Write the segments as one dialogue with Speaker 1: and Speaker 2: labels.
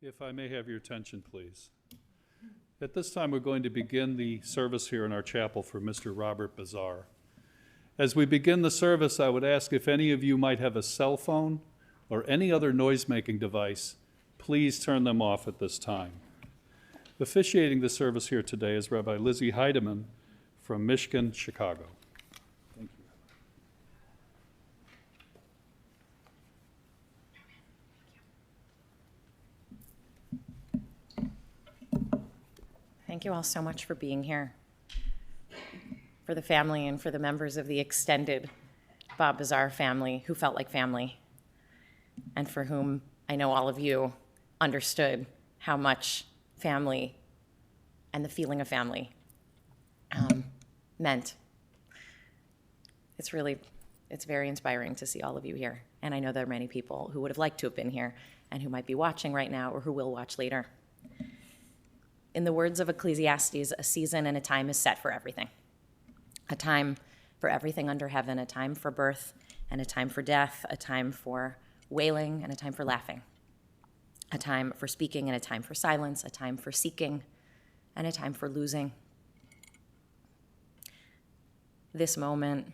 Speaker 1: If I may have your attention, please. At this time, we're going to begin the service here in our chapel for Mr. Robert Bizar. As we begin the service, I would ask if any of you might have a cell phone or any other noise-making device, please turn them off at this time. Officiating the service here today is Rabbi Lizzie Heidemann from Michigan, Chicago. Thank you.
Speaker 2: Thank you all so much for being here, for the family and for the members of the extended Bob Bizar family who felt like family, and for whom I know all of you understood how much family and the feeling of family meant. It's very inspiring to see all of you here, and I know there are many people who would have liked to have been here and who might be watching right now or who will watch later. In the words of Ecclesiastes, a season and a time is set for everything. A time for everything under heaven, a time for birth and a time for death, a time for wailing and a time for laughing, a time for speaking and a time for silence, a time for seeking and a time for losing. This moment,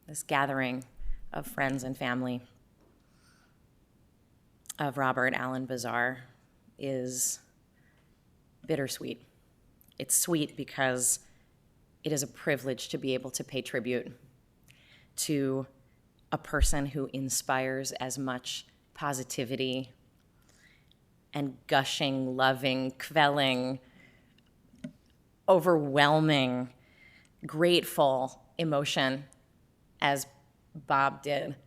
Speaker 2: this gathering of friends and family of Robert Allen Bizar is bittersweet. It's sweet because it is a privilege to be able to pay tribute to a person who inspires as much positivity and gushing, loving, quelling, overwhelming, grateful emotion as Bob did.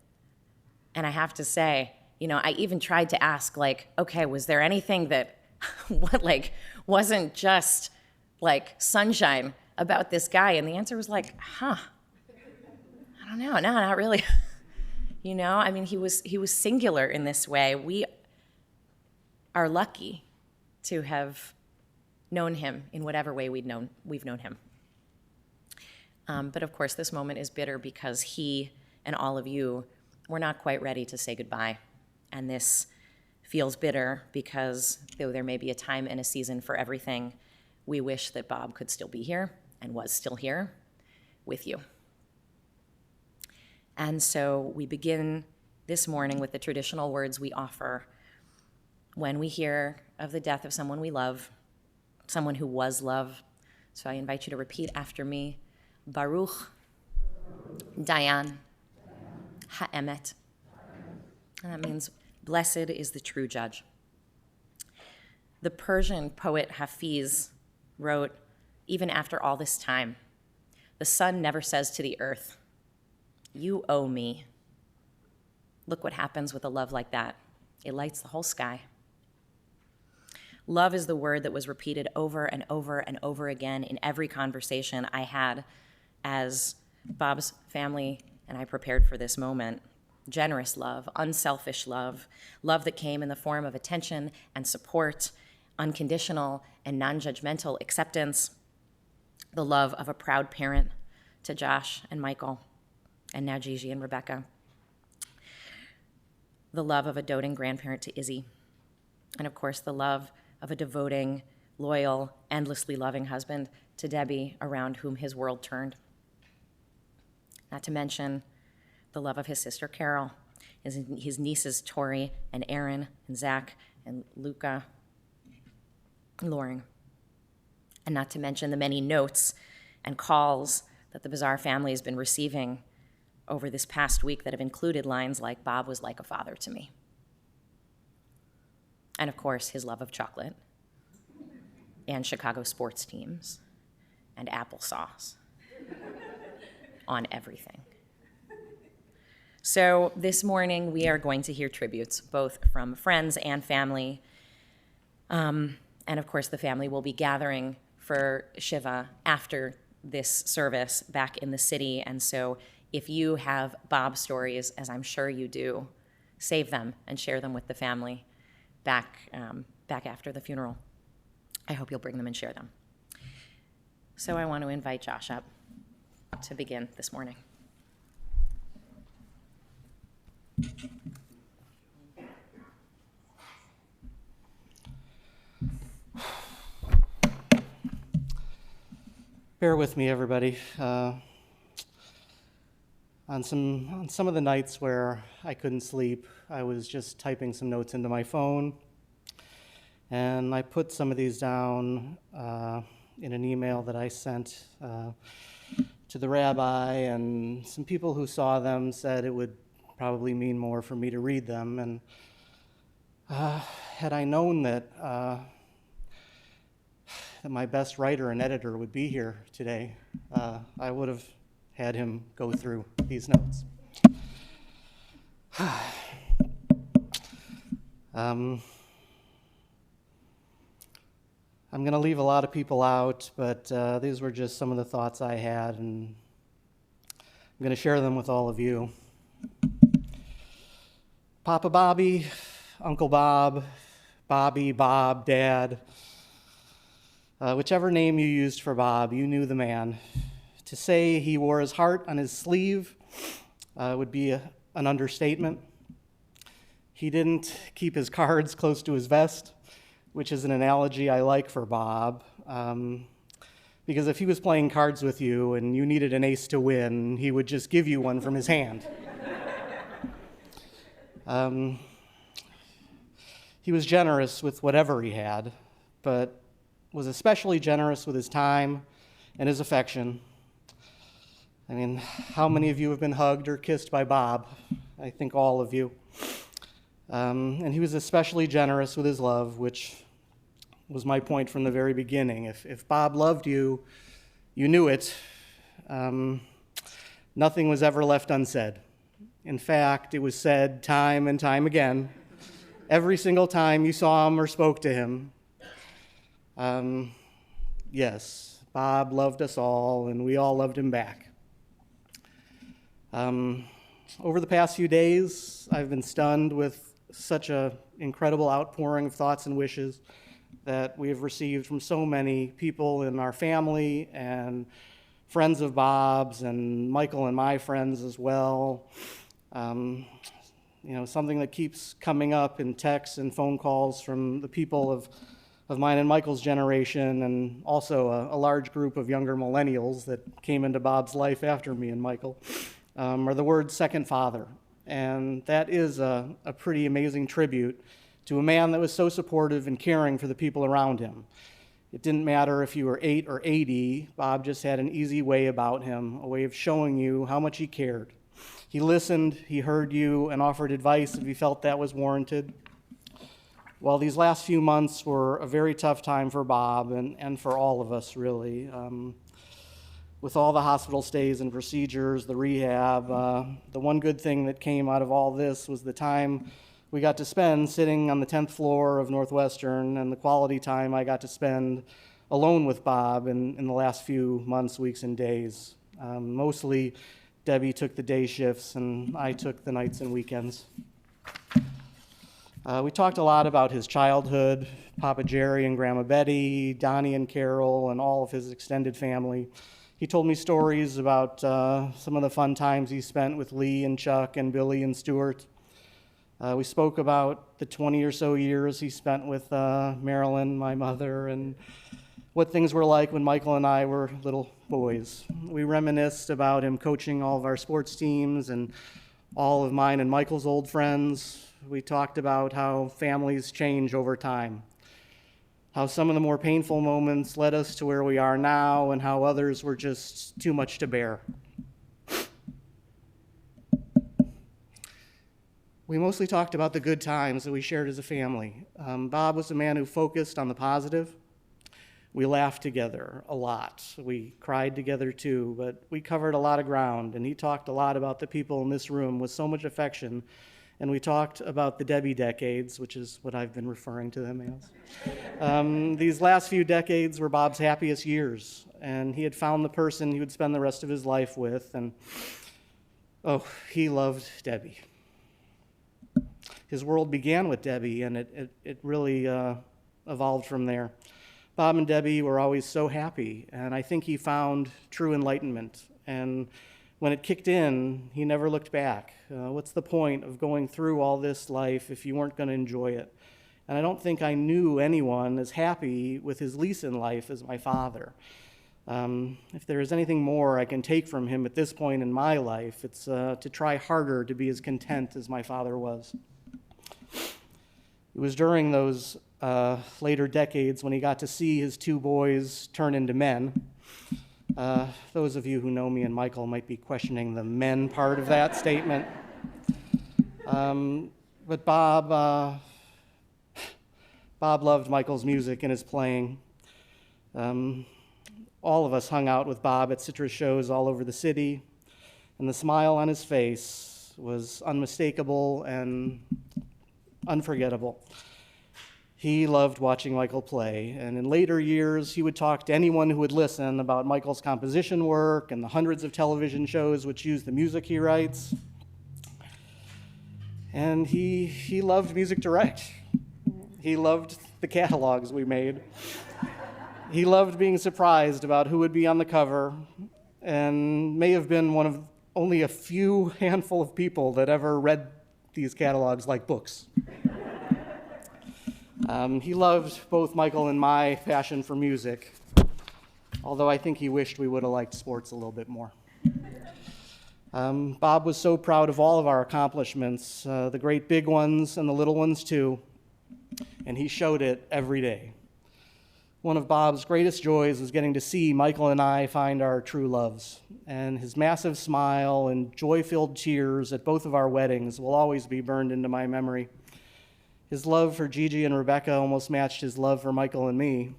Speaker 2: And I have to say, I even tried to ask, okay, was there anything that wasn't just sunshine about this guy? And the answer was I don't know, no, not really. He was singular in this way. We are lucky to have known him in whatever way we've known him. But of course, this moment is bitter because he and all of you were not quite ready to say goodbye. And this feels bitter because though there may be a time and a season for everything, we wish that Bob could still be here and was still here with you. And so we begin this morning with the traditional words we offer when we hear of the death of someone we love, someone who was love. So I invite you to repeat after me: Baruch Dayan Ha'emet. And that means blessed is the true judge. The Persian poet Hafiz wrote, even after all this time, the sun never says to the earth, "You owe me." Look what happens with a love like that. It lights the whole sky. Love is the word that was repeated over and over and over again in every conversation I had as Bob's family and I prepared for this moment. Generous love, unselfish love, love that came in the form of attention and support, unconditional and non-judgmental acceptance, the love of a proud parent to Josh and Michael, and now Gigi and Rebecca, the love of a doting grandparent to Izzy, and of course the love of a devoting, loyal, endlessly loving husband to Debbie, around whom his world turned. Not to mention the love of his sister Carol, his nieces Tori and Aaron and Zach and Luca and Loring. And not to mention the many notes and calls that the Bizar family has been receiving over this past week that have included lines like, "Bob was like a father to me." And of course, his love of chocolate and Chicago sports teams and applesauce on everything. So this morning, we are going to hear tributes, both from friends and family. And of course, the family will be gathering for Shiva after this service back in the city. And so if you have Bob stories, as I'm sure you do, save them and share them with the family back after the funeral. I hope you'll bring them and share them. So I want to invite Josh up to begin this morning.
Speaker 3: Bear with me, everybody. On some of the nights where I couldn't sleep, I was just typing some notes into my phone, and I put some of these down in an email that I sent to the rabbi, and some people who saw them said it would probably mean more for me to read them. And had I known that my best writer and editor would be here today, I would have had him go through these notes. I'm going to leave a lot of people out, but these were just some of the thoughts I had, and I'm going to share them with all of you. Papa Bobby, Uncle Bob, Bobby, Bob, Dad, whichever name you used for Bob, you knew the man. To say he wore his heart on his sleeve would be an understatement. He didn't keep his cards close to his vest, which is an analogy I like for Bob, because if he was playing cards with you and you needed an ace to win, he would just give you one from his hand. He was generous with whatever he had, but was especially generous with his time and his affection. I mean, how many of you have been hugged or kissed by Bob? I think all of you. And he was especially generous with his love, which was my point from the very beginning. If Bob loved you, you knew it. Nothing was ever left unsaid. In fact, it was said time and time again, every single time you saw him or spoke to him. Yes, Bob loved us all, and we all loved him back. Over the past few days, I've been stunned with such an incredible outpouring of thoughts and wishes that we have received from so many people in our family and friends of Bob's and Michael and my friends as well. Something that keeps coming up in texts and phone calls from the people of mine and Michael's generation, and also a large group of younger millennials that came into Bob's life after me and Michael, are the word second father. And that is a pretty amazing tribute to a man that was so supportive and caring for the people around him. It didn't matter if you were 8 or 80, Bob just had an easy way about him, a way of showing you how much he cared. He listened, he heard you, and offered advice if he felt that was warranted. Well, these last few months were a very tough time for Bob and for all of us, really. With all the hospital stays and procedures, the rehab, the one good thing that came out of all this was the time we got to spend sitting on the 10th floor of Northwestern, and the quality time I got to spend alone with Bob in the last few months, weeks, and days. Mostly, Debbie took the day shifts, and I took the nights and weekends. We talked a lot about his childhood, Papa Jerry and Grandma Betty, Donnie and Carol, and all of his extended family. He told me stories about some of the fun times he spent with Lee and Chuck and Billy and Stuart. We spoke about the 20 or so years he spent with Marilyn, my mother, and what things were like when Michael and I were little boys. We reminisced about him coaching all of our sports teams and all of mine and Michael's old friends. We talked about how families change over time, how some of the more painful moments led us to where we are now, and how others were just too much to bear. We mostly talked about the good times that we shared as a family. Bob was a man who focused on the positive. We laughed together a lot. We cried together too, but we covered a lot of ground, and he talked a lot about the people in this room with so much affection. And we talked about the Debbie decades, which is what I've been referring to them as. These last few decades were Bob's happiest years, and he had found the person he would spend the rest of his life with, and he loved Debbie. His world began with Debbie, and it really evolved from there. Bob and Debbie were always so happy, and I think he found true enlightenment. And when it kicked in, he never looked back. What's the point of going through all this life if you weren't going to enjoy it? And I don't think I knew anyone as happy with his lease in life as my father. If there is anything more I can take from him at this point in my life, it's to try harder to be as content as my father was. It was during those later decades when he got to see his two boys turn into men. Those of you who know me and Michael might be questioning the men part of that statement. But Bob loved Michael's music and his playing. All of us hung out with Bob at Citrus shows all over the city, and the smile on his face was unmistakable and unforgettable. He loved watching Michael play, and in later years, he would talk to anyone who would listen about Michael's composition work and the hundreds of television shows which use the music he writes. And he loved Music Direct. He loved the catalogs we made. He loved being surprised about who would be on the cover, and may have been one of only a few handful of people that ever read these catalogs like books. He loved both Michael and my passion for music, although I think he wished we would have liked sports a little bit more. Bob was so proud of all of our accomplishments, the great big ones and the little ones too, and he showed it every day. One of Bob's greatest joys was getting to see Michael and I find our true loves, and his massive smile and joy-filled tears at both of our weddings will always be burned into my memory. His love for Gigi and Rebecca almost matched his love for Michael and me.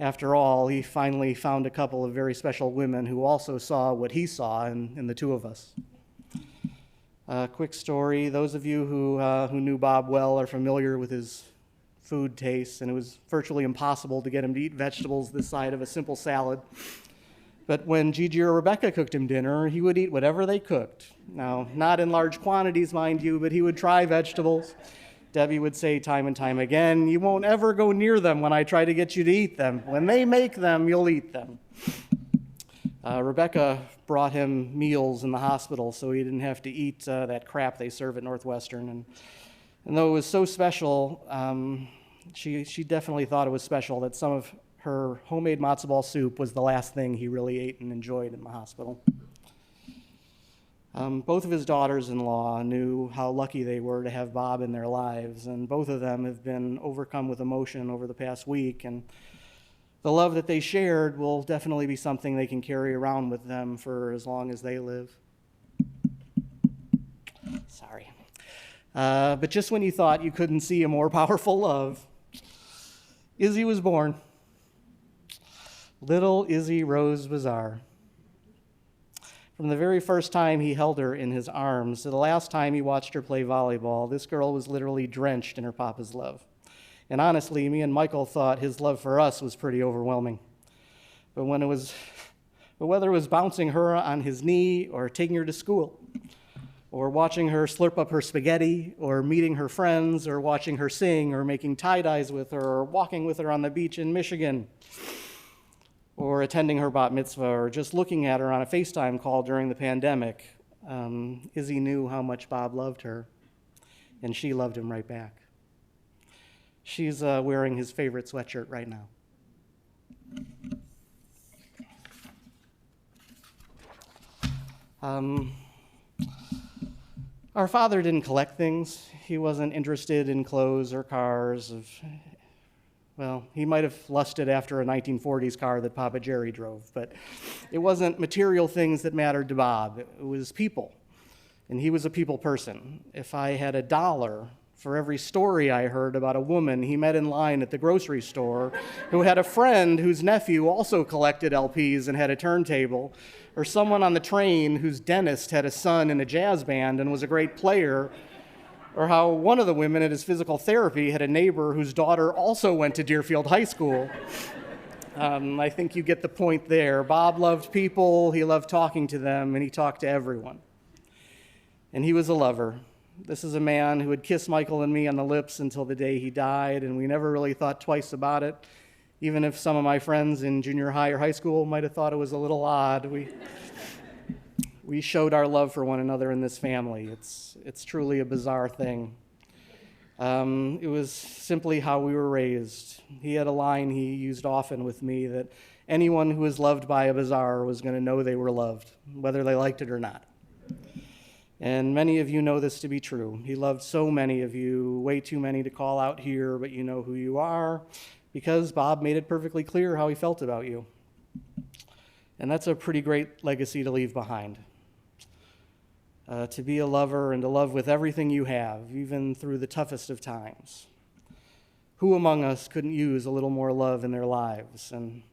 Speaker 3: After all, he finally found a couple of very special women who also saw what he saw in the two of us. Quick story, those of you who knew Bob well are familiar with his food tastes, and it was virtually impossible to get him to eat vegetables this side of a simple salad. But when Gigi or Rebecca cooked him dinner, he would eat whatever they cooked. Now, not in large quantities, mind you, but he would try vegetables. Debbie would say time and time again, "You won't ever go near them when I try to get you to eat them. When they make them, you'll eat them." Rebecca brought him meals in the hospital so he didn't have to eat that crap they serve at Northwestern. And though it was so special, she definitely thought it was special that some of her homemade matzo ball soup was the last thing he really ate and enjoyed in the hospital. Both of his daughters-in-law knew how lucky they were to have Bob in their lives, and both of them have been overcome with emotion over the past week, and the love that they shared will definitely be something they can carry around with them for as long as they live. Sorry. But just when you thought you couldn't see a more powerful love, Izzy was born. Little Izzy Rose Bizar. From the very first time he held her in his arms to the last time he watched her play volleyball, this girl was literally drenched in her papa's love. And honestly, me and Michael thought his love for us was pretty overwhelming. But whether it was bouncing her on his knee or taking her to school, or watching her slurp up her spaghetti, or meeting her friends, or watching her sing, or making tie-dyes with her, or walking with her on the beach in Michigan, or attending her bat mitzvah, or just looking at her on a FaceTime call during the pandemic, Izzy knew how much Bob loved her, and she loved him right back. She's wearing his favorite sweatshirt right now. Our father didn't collect things. He wasn't interested in clothes or cars. Well, he might have lusted after a 1940s car that Papa Jerry drove, but it wasn't material things that mattered to Bob. It was people, and he was a people person. If I had $1 for every story I heard about a woman he met in line at the grocery store who had a friend whose nephew also collected LPs and had a turntable, or someone on the train whose dentist had a son in a jazz band and was a great player, or how one of the women at his physical therapy had a neighbor whose daughter also went to Deerfield High School. I think you get the point there. Bob loved people, he loved talking to them, and he talked to everyone. And he was a lover. This is a man who would kiss Michael and me on the lips until the day he died, and we never really thought twice about it, even if some of my friends in junior high or high school might have thought it was a little odd. We showed our love for one another in this family. It's truly a bizarre thing. It was simply how we were raised. He had a line he used often with me that anyone who was loved by a Bizar was going to know they were loved, whether they liked it or not. And many of you know this to be true. He loved so many of you, way too many to call out here, but you know who you are, because Bob made it perfectly clear how he felt about you. And that's a pretty great legacy to leave behind. To be a lover and to love with everything you have, even through the toughest of times. Who among us couldn't use a little more love in their lives? And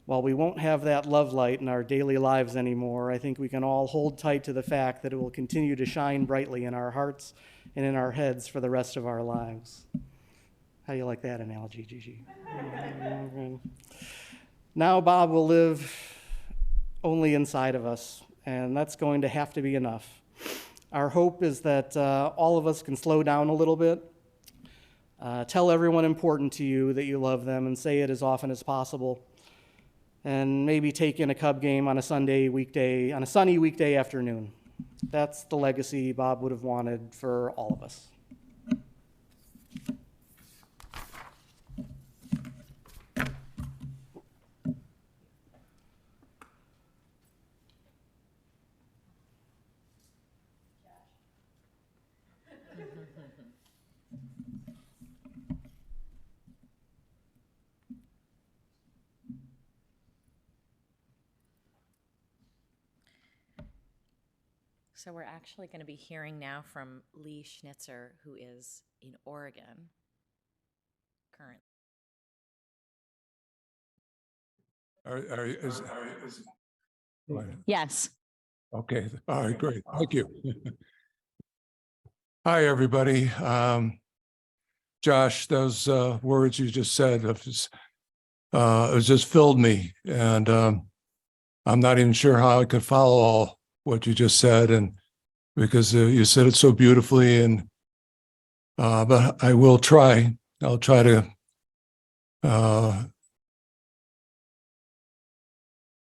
Speaker 3: while we won't have that love light in our daily lives anymore, I think we can all hold tight to the fact that it will continue to shine brightly in our hearts and in our heads for the rest of our lives. How do you like that analogy, Gigi? Now Bob will live only inside of us, and that's going to have to be enough. Our hope is that all of us can slow down a little bit, tell everyone important to you that you love them, and say it as often as possible, and maybe take in a Cub game on a sunny weekday afternoon. That's the legacy Bob would have wanted for all of us.
Speaker 2: So we're actually going to be hearing now from Lee Schnitzer, who is in Oregon currently.
Speaker 4: Right.
Speaker 2: Yes.
Speaker 4: Okay, all right, great, thank you. Hi, everybody. Josh, those words you just said it just filled me, and I'm not even sure how I could follow all what you just said, and because you said it so beautifully, and but I will try. I'll try to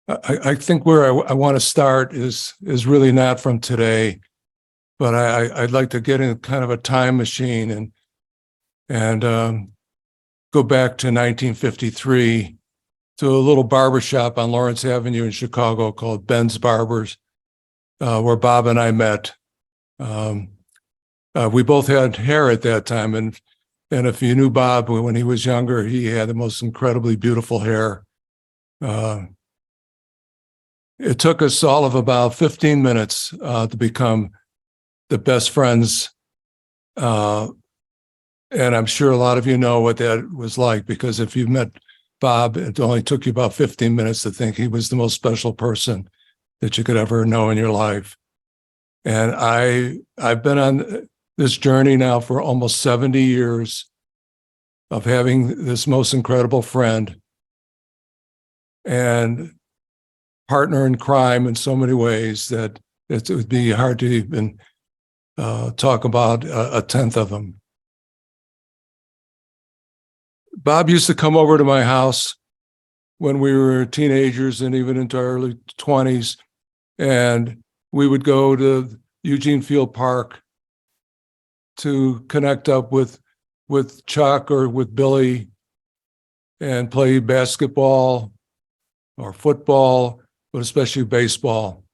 Speaker 4: I think where I want to start is really not from today, but I'd like to get in kind of a time machine and go back to 1953 to a little barber shop on Lawrence Avenue in Chicago called Ben's Barbers, where Bob and I met. We both had hair at that time, and if you knew Bob when he was younger, he had the most incredibly beautiful hair. It took us all of about 15 minutes to become the best friends. And I'm sure a lot of you know what that was like, because if you met Bob, it only took you about 15 minutes to think he was the most special person that you could ever know in your life. And I've been on this journey now for almost 70 years of having this most incredible friend and partner in crime in so many ways that it would be hard to even talk about a tenth of them. Bob used to come over to my house when we were teenagers and even into our early 20s, and we would go to Eugene Field Park to connect up with Chuck or with Billy and play basketball or football, but especially baseball.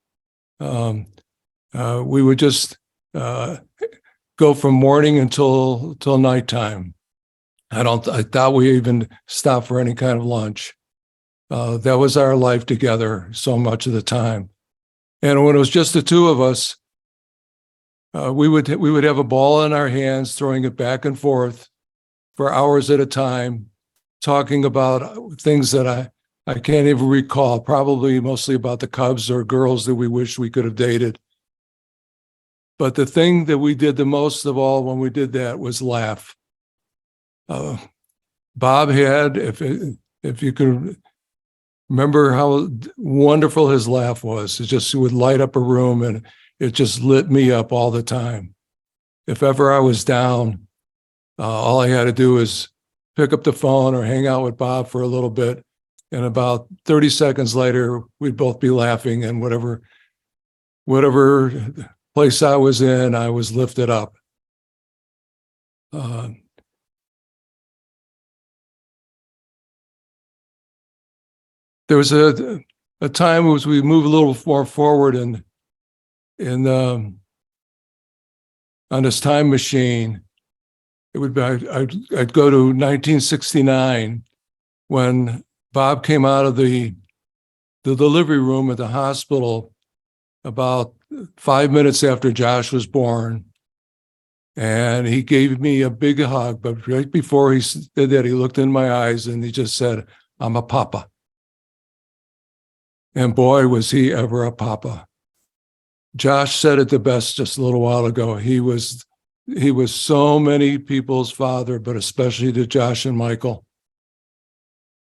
Speaker 4: We would just go from morning until nighttime. I thought we even stopped for any kind of lunch. That was our life together so much of the time. And when it was just the two of us, we would have a ball in our hands, throwing it back and forth for hours at a time, talking about things that I can't even recall, probably mostly about the Cubs or girls that we wish we could have dated. But the thing that we did the most of all when we did that was laugh. Bob had, if you could remember how wonderful his laugh was, it would light up a room, and it just lit me up all the time. If ever I was down, all I had to do was pick up the phone or hang out with Bob for a little bit, and about 30 seconds later, we'd both be laughing, and whatever place I was in, I was lifted up. there was a time as we move a little more forward on this time machine. It would be I'd go to 1969 when Bob came out of the delivery room at the hospital about 5 minutes after Josh was born. And he gave me a big hug, but right before he did that, he looked in my eyes and he just said, "I'm a papa." And boy, was he ever a papa. Josh said it the best just a little while ago. He was so many people's father, but especially to Josh and Michael.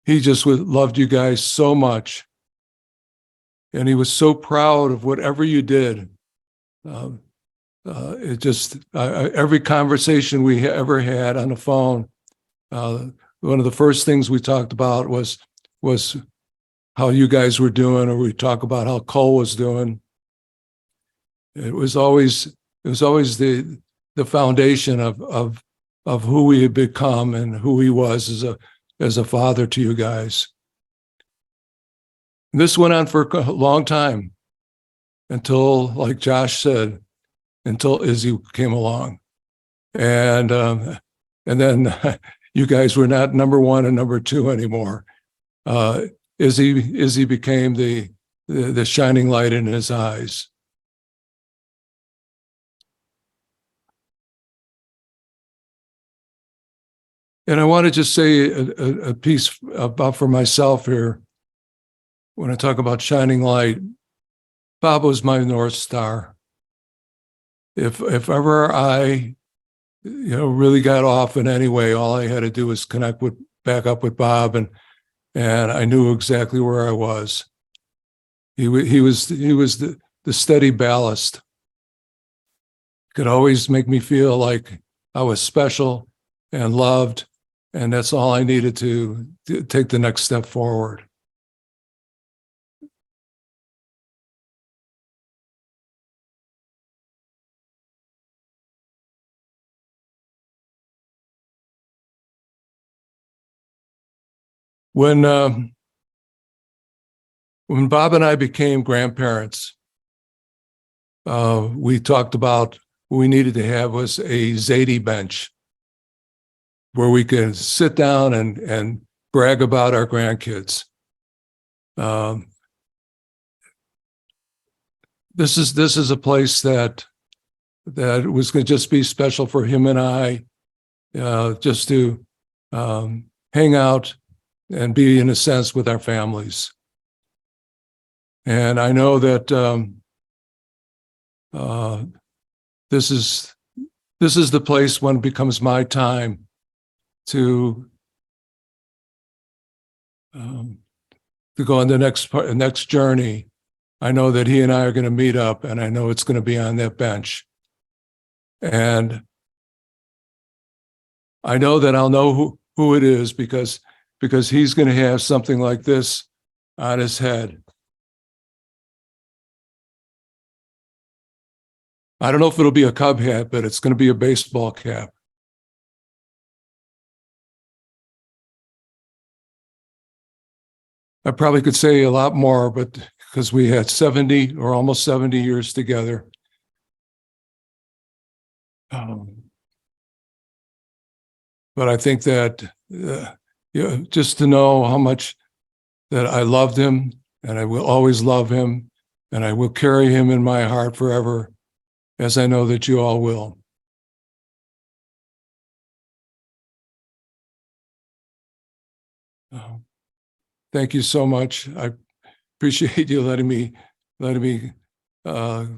Speaker 4: He just loved you guys so much. And he was so proud of whatever you did. It just, every conversation we ever had on the phone, one of the first things we talked about was how you guys were doing, or we talk about how Cole was doing. It was always the foundation of who we had become and who he was as a father to you guys. And this went on for a long time until, like Josh said, until Izzy came along, and then you guys were not number one and number two anymore. Izzy became the shining light in his eyes. And I want to just say a piece about for myself here. When I talk about shining light, Bob was my North Star. If ever I, really got off in any way, all I had to do was connect back up with Bob, and I knew exactly where I was. He was the steady ballast. Could always make me feel like I was special and loved, and that's all I needed to take the next step forward. When Bob and I became grandparents, we talked about what we needed to have was a Zadie bench where we could sit down and brag about our grandkids. This is a place that was going to just be special for him and I, just to hang out and be, in a sense, with our families. And I know that this is the place when it becomes my time to go on the next journey. I know that he and I are going to meet up, and I know it's going to be on that bench. And I know that I'll know who it is because he's going to have something like this on his head. I don't know if it'll be a Cub hat, but it's going to be a baseball cap. I probably could say a lot more, but because we had 70 or almost 70 years together. But I think that just to know how much that I loved him, and I will always love him, and I will carry him in my heart forever, as I know that you all will. Thank you so much. I appreciate you letting me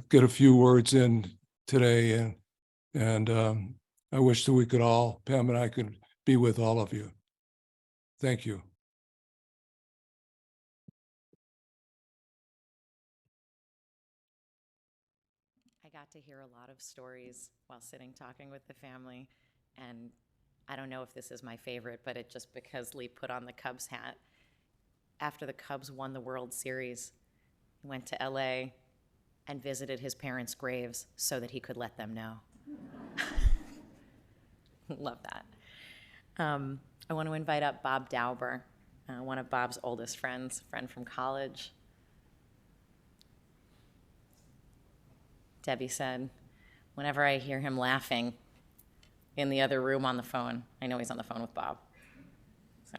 Speaker 4: get a few words in today, and I wish that we could all, Pam and I, could be with all of you. Thank you.
Speaker 2: I got to hear a lot of stories while sitting talking with the family, and I don't know if this is my favorite, but it just because Lee put on the Cubs hat. After the Cubs won the World Series, he went to LA and visited his parents' graves so that he could let them know. Love that. I want to invite up Bob Dauber. one of Bob's oldest friends, a friend from college. Debbie said, whenever I hear him laughing in the other room on the phone, I know he's on the phone with Bob. So,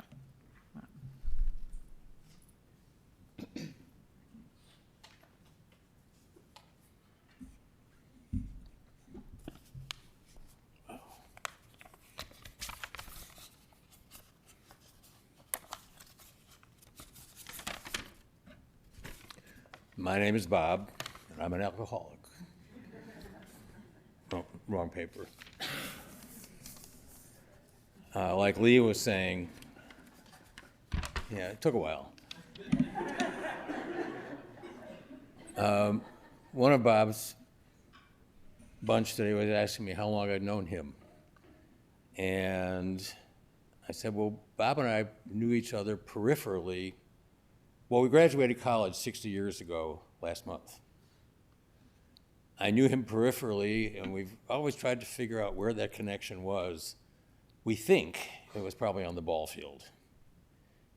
Speaker 5: My name is Bob, and I'm an alcoholic. Oh, wrong paper. Like Lee was saying, yeah, it took a while. One of Bob's bunch today was asking me how long I'd known him. And I said, well, Bob and I knew each other peripherally. Well, we graduated college 60 years ago last month. I knew him peripherally, and we've always tried to figure out where that connection was. We think it was probably on the ball field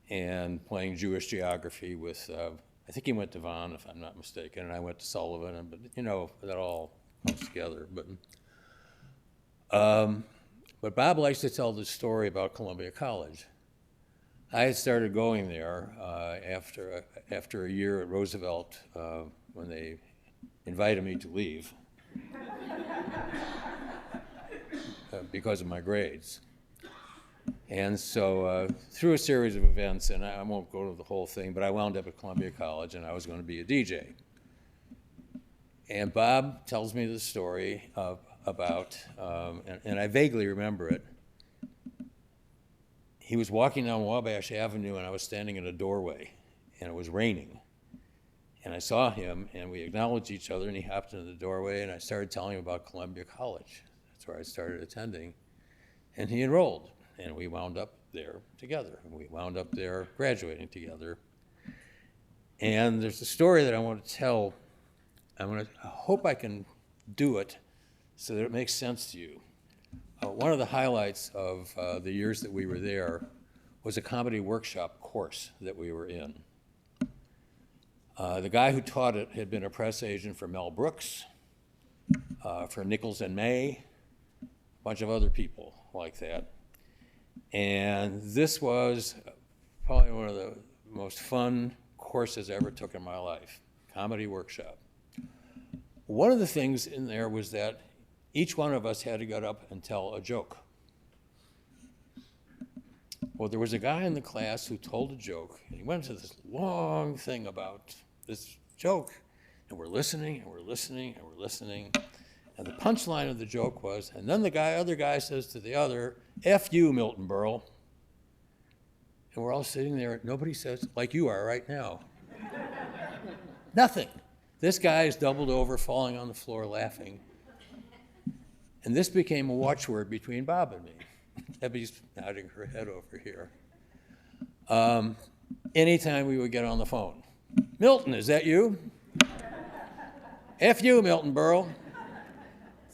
Speaker 5: and playing Jewish geography with, I think he went to Vaughn, if I'm not mistaken, and I went to Sullivan, but you know, that all comes together. But Bob likes to tell this story about Columbia College. I had started going there after a year at Roosevelt when they invited me to leave because of my grades. And so through a series of events, and I won't go to the whole thing, but I wound up at Columbia College and I was going to be a DJ. And Bob tells me the story about, and I vaguely remember it. He was walking down Wabash Avenue and I was standing in a doorway and it was raining. And I saw him and we acknowledged each other and he hopped into the doorway and I started telling him about Columbia College. That's where I started attending. And he enrolled and we wound up there together. And we wound up there graduating together. And there's a story that I want to tell. I hope I can do it so that it makes sense to you. One of the highlights of the years that we were there was a comedy workshop course that we were in. The guy who taught it had been a press agent for Mel Brooks, for Nichols and May, a bunch of other people like that. And this was probably one of the most fun courses I ever took in my life, comedy workshop. One of the things in there was that each one of us had to get up and tell a joke. Well, there was a guy in the class who told a joke, and he went into this long thing about this joke, and we're listening, and we're listening, and we're listening, and the punchline of the joke was, and then the other guy says to the other, F you, Milton Berle. And we're all sitting there, nobody says, like you are right now. Nothing. This guy is doubled over, falling on the floor, laughing. And this became a watchword between Bob and me. Debbie's nodding her head over here. Anytime we would get on the phone, Milton, is that you? F you, Milton Berle.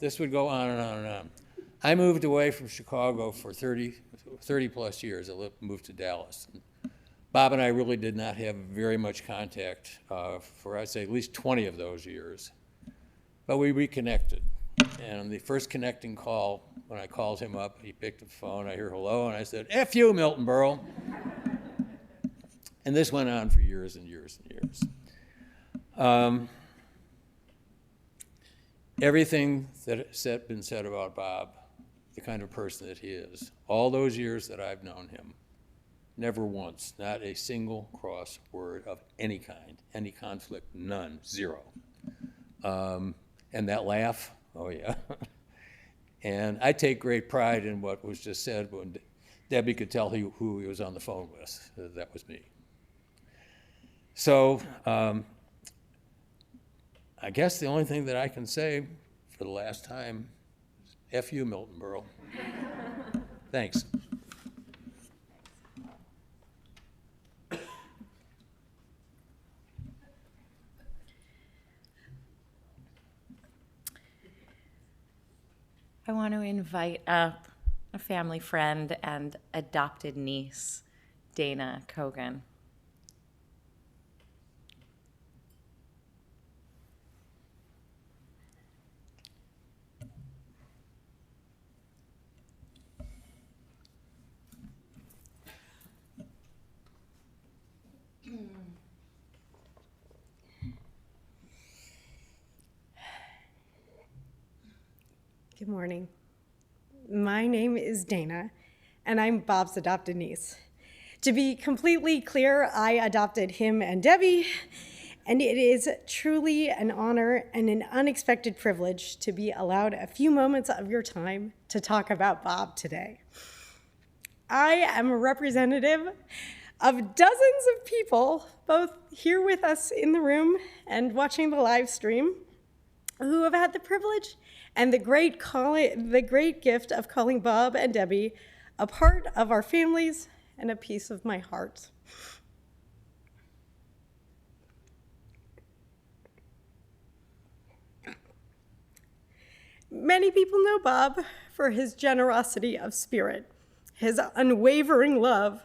Speaker 5: This would go on and on and on. I moved away from Chicago for 30 plus years. I moved to Dallas. Bob and I really did not have very much contact for, I'd say, at least 20 of those years. But we reconnected. And the first connecting call, when I called him up, he picked up the phone, I hear hello, and I said, F you, Milton Berle. And this went on for years and years and years. Everything that has been said about Bob, the kind of person that he is, all those years that I've known him, never once, not a single cross word of any kind, any conflict, none, zero. And that laugh, oh yeah. And I take great pride in what was just said when Debbie could tell who he was on the phone with. That was me. So I guess the only thing that I can say for the last time is F you, Milton Berle. Thanks.
Speaker 2: I want to invite up a family friend and adopted niece Dana Kogan.
Speaker 6: Good morning. My name is Dana, and I'm Bob's adopted niece. To be completely clear, I adopted him and Debbie, and it is truly an honor and an unexpected privilege to be allowed a few moments of your time to talk about Bob today. I am a representative of dozens of people, both here with us in the room and watching the live stream, who have had the privilege and the great gift of calling Bob and Debbie a part of our families and a piece of my heart. Many people know Bob for his generosity of spirit, his unwavering love,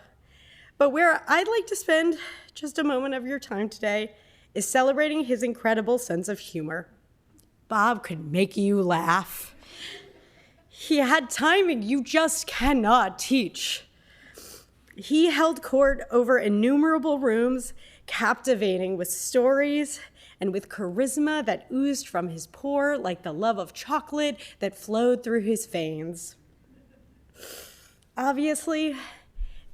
Speaker 6: but where I'd like to spend just a moment of your time today is celebrating his incredible sense of humor. Bob could make you laugh. He had timing you just cannot teach. He held court over innumerable rooms, captivating with stories and with charisma that oozed from his pore like the love of chocolate that flowed through his veins. Obviously,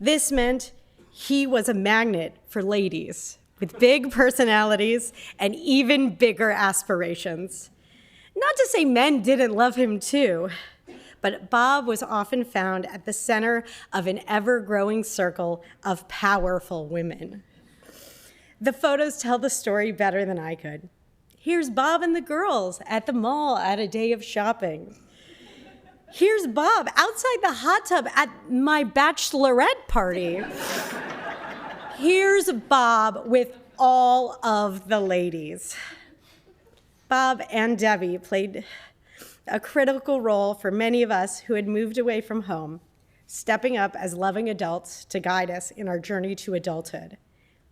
Speaker 6: this meant he was a magnet for ladies with big personalities and even bigger aspirations. Not to say men didn't love him too, but Bob was often found at the center of an ever-growing circle of powerful women. The photos tell the story better than I could. Here's Bob and the girls at the mall at a day of shopping. Here's Bob outside the hot tub at my bachelorette party. Here's Bob with all of the ladies. Bob and Debbie played a critical role for many of us who had moved away from home, stepping up as loving adults to guide us in our journey to adulthood.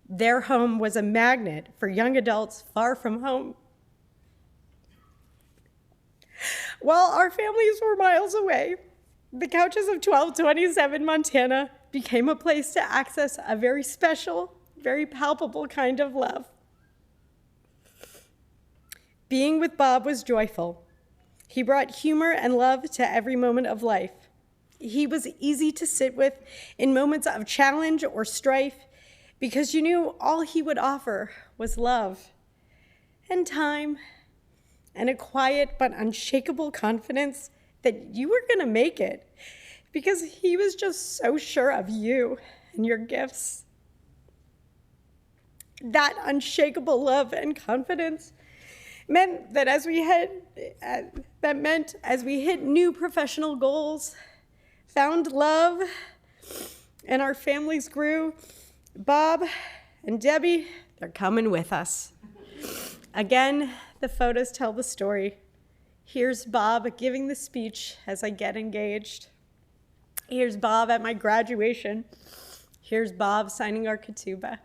Speaker 6: Their home was a magnet for young adults far from home. While our families were miles away, the couches of 1227 Montana became a place to access a very special, very palpable kind of love. Being with Bob was joyful. He brought humor and love to every moment of life. He was easy to sit with in moments of challenge or strife because you knew all he would offer was love and time and a quiet but unshakable confidence that you were going to make it because he was just so sure of you and your gifts. That unshakable love and confidence meant that as we hit new professional goals, found love, and our families grew, Bob and Debbie, they're coming with us. Again, the photos tell the story. Here's Bob giving the speech as I get engaged. Here's Bob at my graduation. Here's Bob signing our ketubah.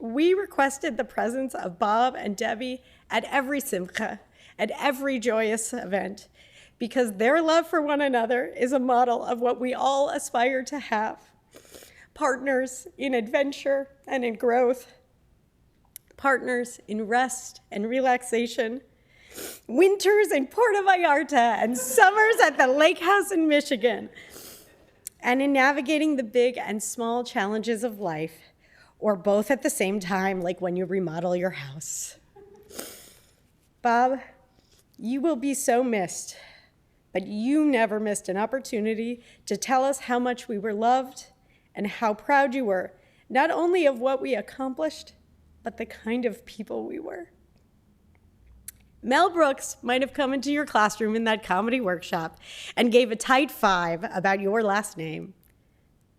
Speaker 6: We requested the presence of Bob and Debbie at every simcha, at every joyous event, because their love for one another is a model of what we all aspire to have. Partners in adventure and in growth, partners in rest and relaxation, winters in Puerto Vallarta and summers at the lake house in Michigan, and in navigating the big and small challenges of life, or both at the same time, like when you remodel your house. Bob, you will be so missed, but you never missed an opportunity to tell us how much we were loved and how proud you were, not only of what we accomplished, but the kind of people we were. Mel Brooks might have come into your classroom in that comedy workshop and gave a tight 5 about your last name,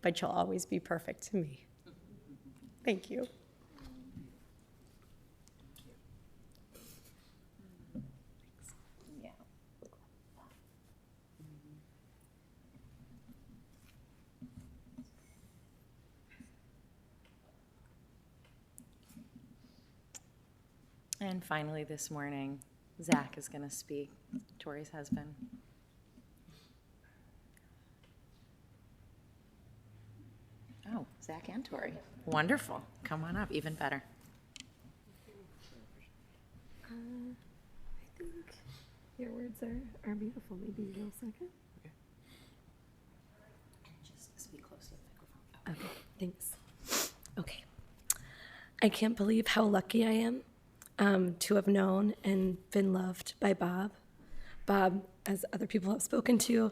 Speaker 6: but you'll always be perfect to me. Thank you.
Speaker 2: And finally, this morning, Zach is going to speak, Tori's husband. Oh, Zach and Tori. Wonderful. Come on up, even better.
Speaker 7: I think your words are beautiful. Maybe you go second.
Speaker 2: Just speak close to the microphone.
Speaker 7: Okay, thanks. Okay. I can't believe how lucky I am to have known and been loved by Bob. Bob, as other people have spoken to,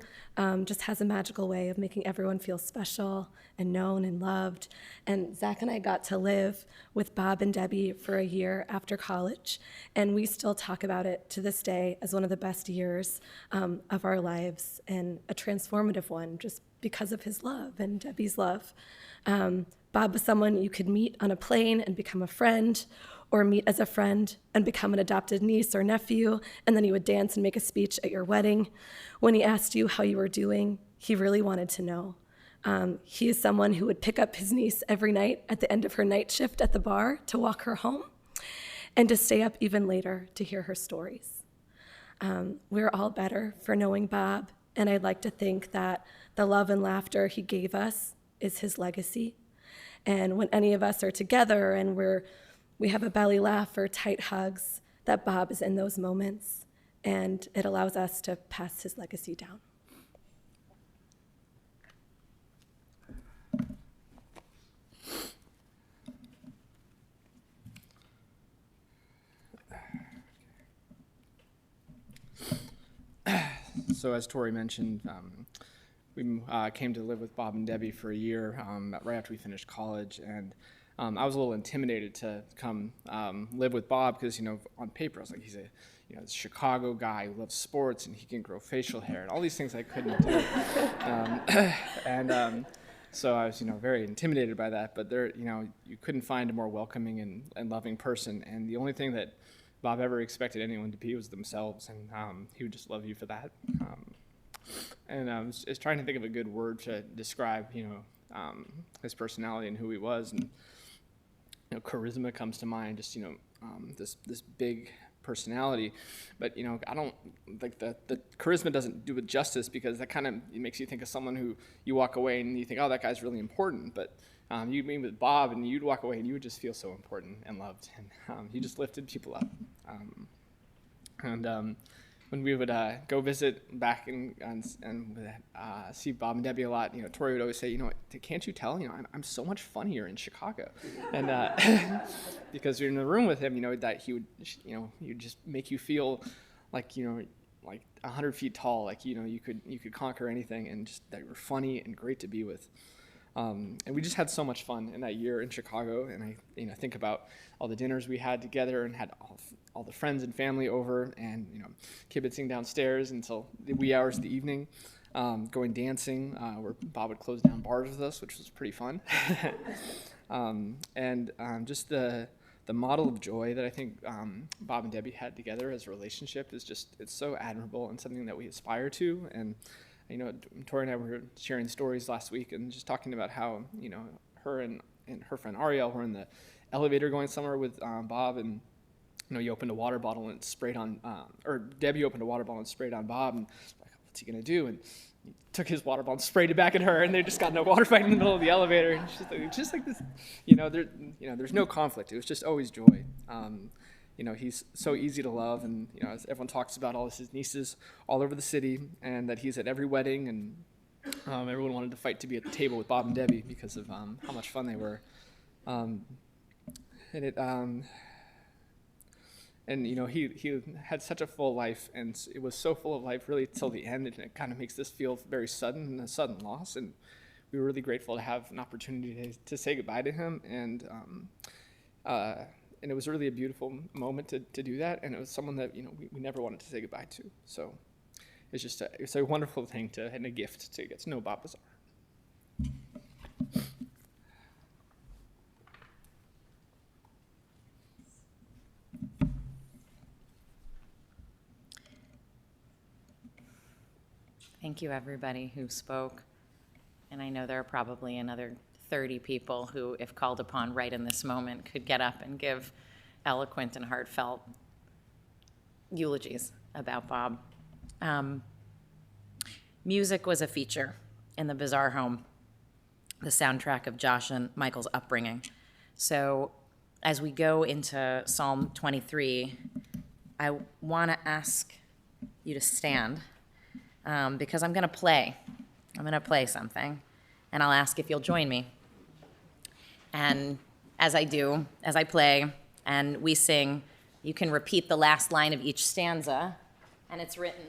Speaker 7: just has a magical way of making everyone feel special and known and loved. And Zach and I got to live with Bob and Debbie for a year after college, and we still talk about it to this day as one of the best years of our lives, and a transformative one just because of his love and Debbie's love. Bob was someone you could meet on a plane and become a friend, or meet as a friend and become an adopted niece or nephew, and then he would dance and make a speech at your wedding. When he asked you how you were doing, he really wanted to know. He is someone who would pick up his niece every night at the end of her night shift at the bar to walk her home, and to stay up even later to hear her stories. We're all better for knowing Bob, and I'd like to think that the love and laughter he gave us is his legacy. And when any of us are together and we have a belly laugh or tight hugs, that Bob is in those moments, and it allows us to pass his legacy down.
Speaker 8: So as Tori mentioned, we came to live with Bob and Debbie for a year right after we finished college, and I was a little intimidated to come live with Bob because, on paper I was like, he's a Chicago guy who loves sports and he can grow facial hair and all these things I couldn't do. So I was, very intimidated by that. But there, you couldn't find a more welcoming and loving person. And the only thing that Bob ever expected anyone to be was themselves, and he would just love you for that. And I was trying to think of a good word to describe, his personality and who he was, and charisma comes to mind. Just this big personality, but I don't like the charisma doesn't do it justice, because that kind of makes you think of someone who you walk away and you think, oh, that guy's really important, but you'd meet with Bob and you'd walk away and you would just feel so important and loved, and he just lifted people up. When we would go visit back and see Bob and Debbie a lot, Tori would always say, can't you tell, I'm so much funnier in Chicago, and because you're in the room with him, that he would just make you feel like 100 feet tall, like you could conquer anything, and just that you were funny and great to be with. And we just had so much fun in that year in Chicago, and I think about all the dinners we had together and had all the friends and family over, and kibitzing downstairs until the wee hours of the evening, going dancing, where Bob would close down bars with us, which was pretty fun. Just the model of joy that I think Bob and Debbie had together as a relationship is it's so admirable and something that we aspire to. And Tori and I were sharing stories last week and just talking about how, her and her friend Ariel were in the elevator going somewhere with Bob, and, you opened a water bottle and sprayed on, or Debbie opened a water bottle and sprayed on Bob, and like, what's he gonna do? And he took his water bottle and sprayed it back at her, and they just got in a water fight in the middle of the elevator. And just like this, there's no conflict. It was just always joy. He's so easy to love, and as everyone talks about all his nieces all over the city, and that he's at every wedding, and everyone wanted to fight to be at the table with Bob and Debbie because of how much fun they were. He had such a full life, and it was so full of life really till the end, and it kind of makes this feel very sudden, and a sudden loss. And we were really grateful to have an opportunity to say goodbye to him, and it was really a beautiful moment to do that, and it was someone that we never wanted to say goodbye to. So it's a wonderful thing and a gift to get to know Bob Bizar.
Speaker 2: Thank you, everybody who spoke. And I know there are probably another 30 people who, if called upon right in this moment, could get up and give eloquent and heartfelt eulogies about Bob. Music was a feature in the Bizar home, the soundtrack of Josh and Michael's upbringing. So as we go into Psalm 23, I want to ask you to stand because I'm going to play. I'm going to play something, and I'll ask if you'll join me. And as I do, as I play and we sing, you can repeat the last line of each stanza, and it's written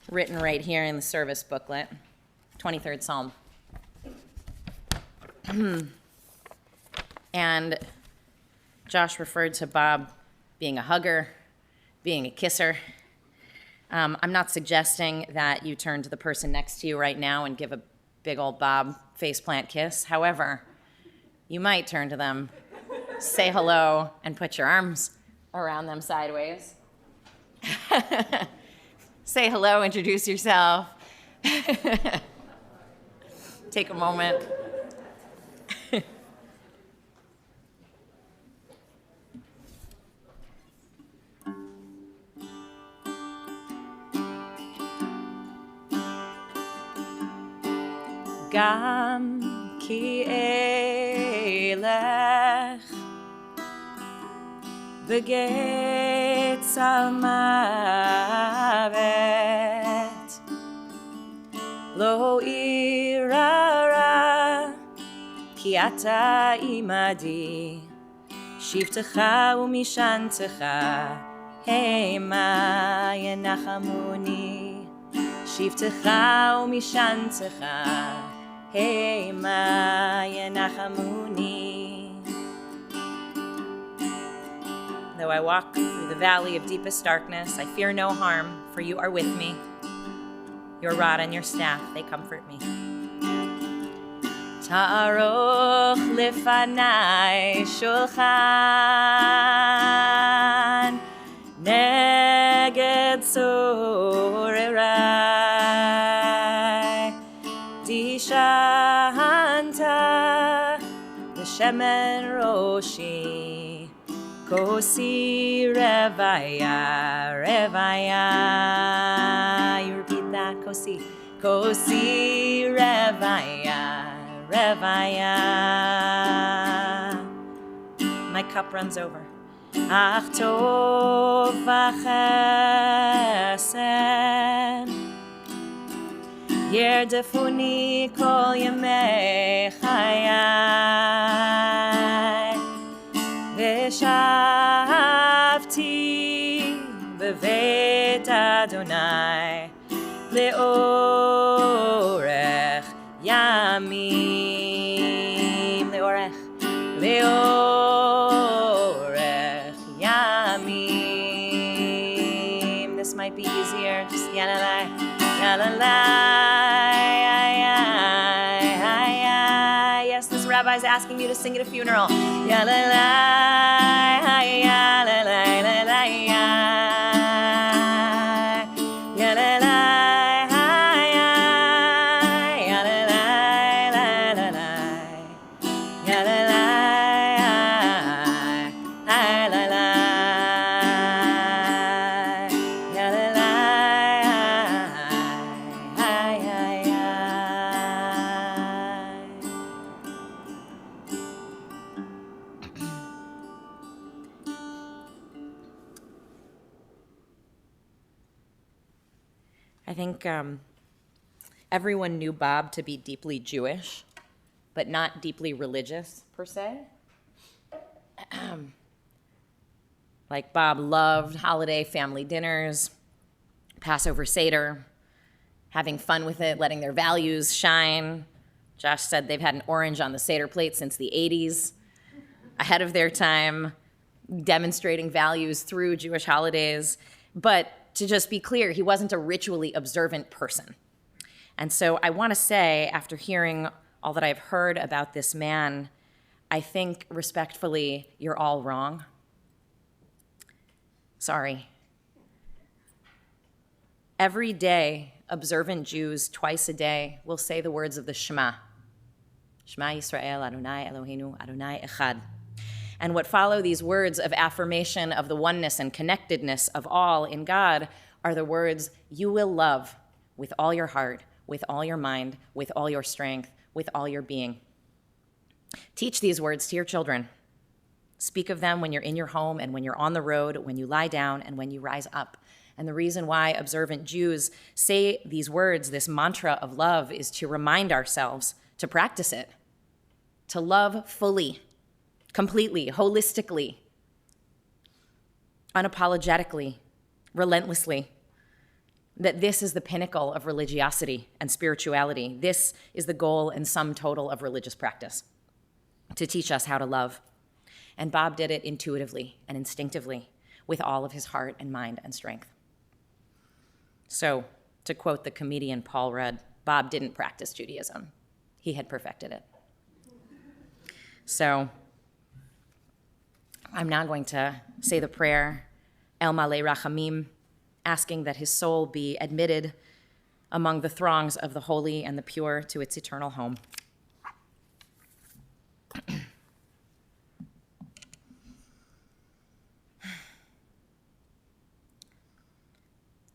Speaker 2: right here in the service booklet, 23rd Psalm. And Josh referred to Bob being a hugger, being a kisser. I'm not suggesting that you turn to the person next to you right now and give a big old Bob faceplant kiss. However, you might turn to them, say hello, and put your arms around them sideways. Say hello, introduce yourself. Take a moment. גם כי אלך בגיא צר מוות לא אירא רע כי אתה עמדי שבטך ומשענתך המה ינחמוני שבטך ומשענתך המה ינחמוני. Though I walk through the valley of deepest darkness, I fear no harm, for you are with me. Your rod and your staff, they comfort me. Ta'aroch lefanai shulchan neged sorerai dishanta l'shemen roshi kosi revaya revaya. You repeat that, kosi revaya revaya. My cup runs over. Ach tov v'chesed yerdefuni kol yemei chayai v'shavti b'veit Adonai leorech yamim leorech yamim. This might be easier. Just yalalai, yalalai. Yes, this rabbi's asking you to sing at a funeral. Yalalai, yalalai, yalalai, yalalai. I think everyone knew Bob to be deeply Jewish, but not deeply religious, per se. Like Bob loved holiday family dinners, Passover Seder, having fun with it, letting their values shine. Josh said they've had an orange on the Seder plate since the 80s, ahead of their time, demonstrating values through Jewish holidays. But to just be clear, he wasn't a ritually observant person. And so I want to say, after hearing all that I've heard about this man, I think respectfully, you're all wrong. Sorry. Every day, observant Jews, twice a day, will say the words of the Shema. Shema Yisrael, Adonai Eloheinu, Adonai Echad. And what follow these words of affirmation of the oneness and connectedness of all in God are the words, you will love with all your heart, with all your mind, with all your strength, with all your being. Teach these words to your children. Speak of them when you're in your home and when you're on the road, when you lie down and when you rise up. And the reason why observant Jews say these words, this mantra of love, is to remind ourselves to practice it, to love fully, completely, holistically, unapologetically, relentlessly. That this is the pinnacle of religiosity and spirituality. This is the goal and sum total of religious practice, to teach us how to love. And Bob did it intuitively and instinctively with all of his heart and mind and strength. So, to quote the comedian Paul Rudd, Bob didn't practice Judaism. He had perfected it. So, I'm now going to say the prayer, El Malei Rachamim, asking that his soul be admitted among the throngs of the holy and the pure to its eternal home.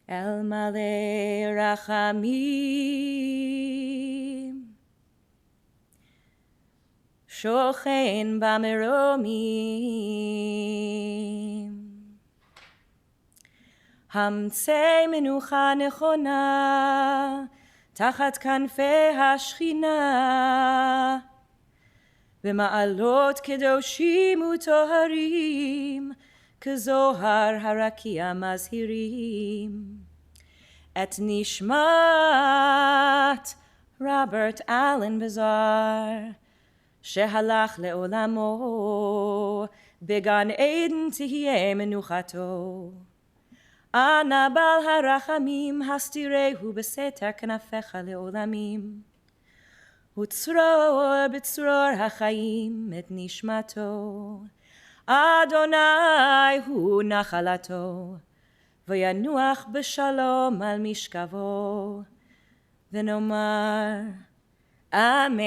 Speaker 2: El Malei Rachamim, Shochen Bameromim, Hamtzei Menucha Nechona, Tachat Kanfei HaShchina, B'ma'alot Kedoshim U'Toharim, K'Zohar Harakia Mazhirim, Et Nishmat Robert Allen Bizar, Shehalach Le'olamo, Began Eden Tihyeh Menuchato, Ana Bal Harachamim Hastirehu Beseter Knafecha Le'olamim, Utzror B'tzror HaChaim Et Nishmato, Adonai hu nachalato, v'yanuach b'shalom al mishkavo, v'nomar, Amen.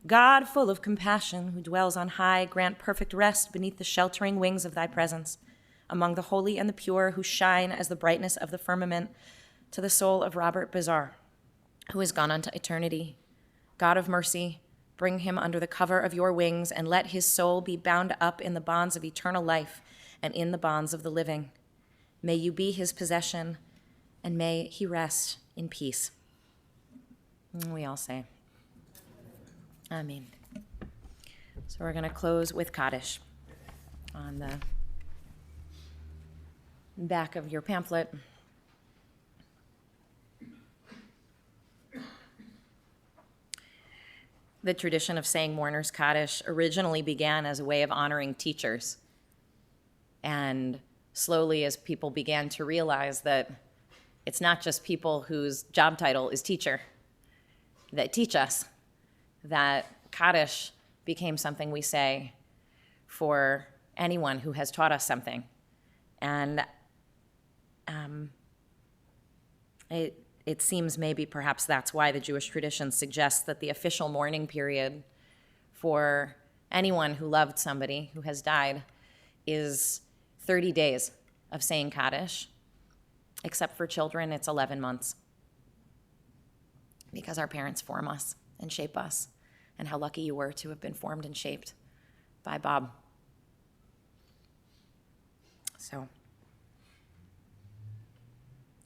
Speaker 2: God, full of compassion, who dwells on high, grant perfect rest beneath the sheltering wings of thy presence, among the holy and the pure who shine as the brightness of the firmament, to the soul of Robert Bizar, who is gone unto eternity. God of mercy, bring him under the cover of your wings, and let his soul be bound up in the bonds of eternal life and in the bonds of the living. May you be his possession, and may he rest in peace. And we all say, Amen. So we're going to close with Kaddish on the back of your pamphlet. The tradition of saying mourner's Kaddish originally began as a way of honoring teachers. And slowly, as people began to realize that it's not just people whose job title is teacher that teach us, that Kaddish became something we say for anyone who has taught us something. And it seems maybe perhaps that's why the Jewish tradition suggests that the official mourning period for anyone who loved somebody who has died is 30 days of saying Kaddish. Except for children, it's 11 months. Because our parents form us and shape us. And how lucky you were to have been formed and shaped by Bob. So,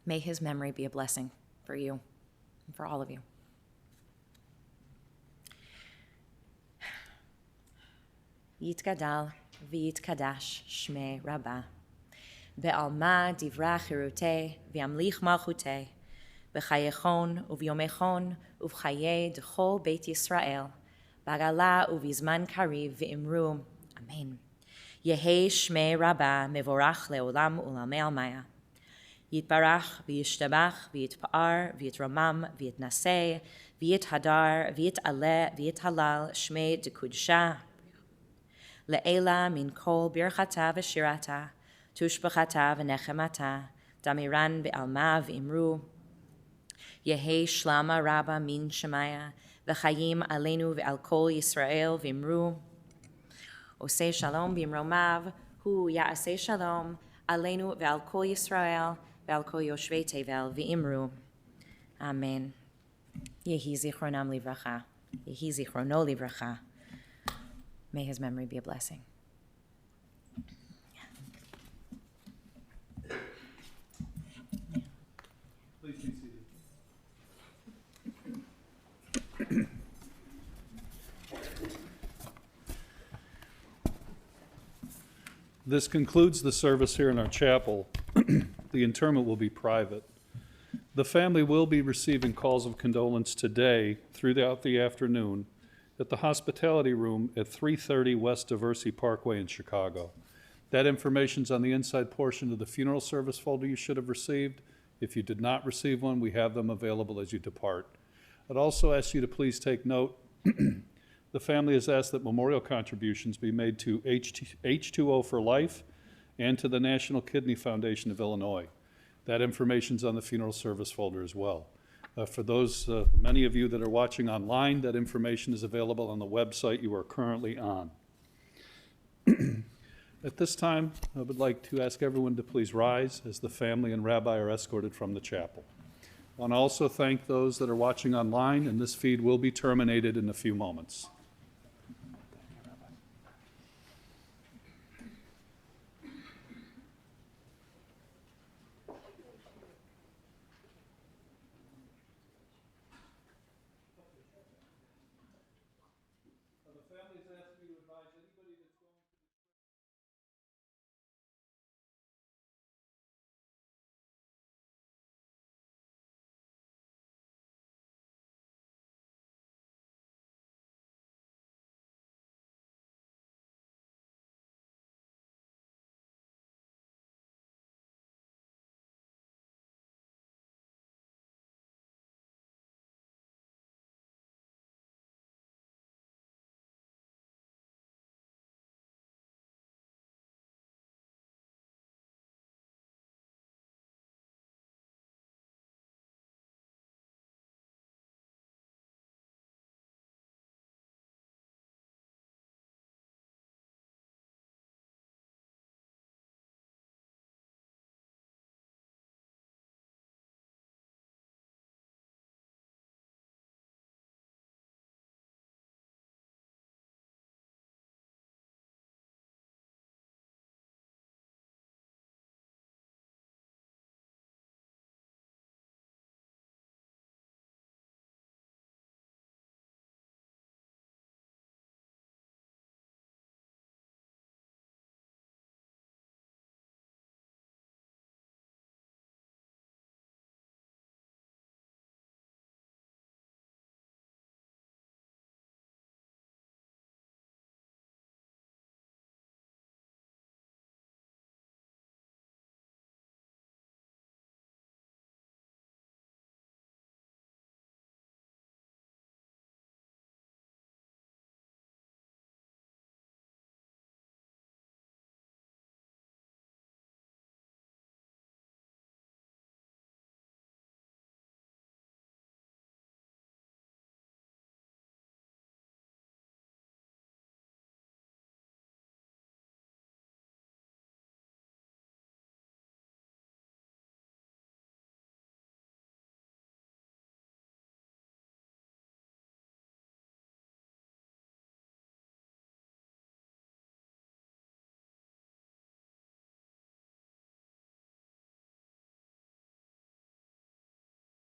Speaker 2: may his memory be a blessing for you and for all of you. Yitgadal v'yitkadash shmei Rabbah, be'alma divra chirutei v'yamlich malchutei, b'chayechon uvyomechon uv'chaye d'chol Beit Yisrael, b'agala uv'izman kariv v'imru, Amen. Yehei shmei Rabbah mevorach le'olam u'lamei almaya. Yitbarach v'yishtabach v'yitpa'ar v'yitramam v'yitnaseh v'yithadar v'yitaleh v'yithalal shmei d'kudsha le'ela min kol birchata v'shirata tushbachata v'nechemata damiran be'alma v'imru Yehi Shlama Rabba Min Shemaya, V'chayim Aleinu V'al Kol Yisrael V'imru, Osei Shalom B'imromav, Hu Ya'aseh Shalom, Aleinu V'al Kol Yisrael, V'al Kol Yoshvei Tevel V'imru. Amen. Yehi Zichronam Livracha, Yehi Zichrono Livracha. May his memory be a blessing.
Speaker 1: Please be seated. This concludes the service here in our chapel. The interment will be private. The family will be receiving calls of condolence today throughout the afternoon at the hospitality room at 330 West Diversey Parkway in Chicago. That information's on the inside portion of the funeral service folder you should have received. If you did not receive one, we have them available as you depart. I'd also ask you to please take note. The family has asked that memorial contributions be made to H2O for Life and to the National Kidney Foundation of Illinois. That information's on the funeral service folder as well. For those, many of you that are watching online, that information is available on the website you are currently on. At this time, I would like to ask everyone to please rise as the family and rabbi are escorted from the chapel. I want to also thank those that are watching online, and this feed will be terminated in a few moments.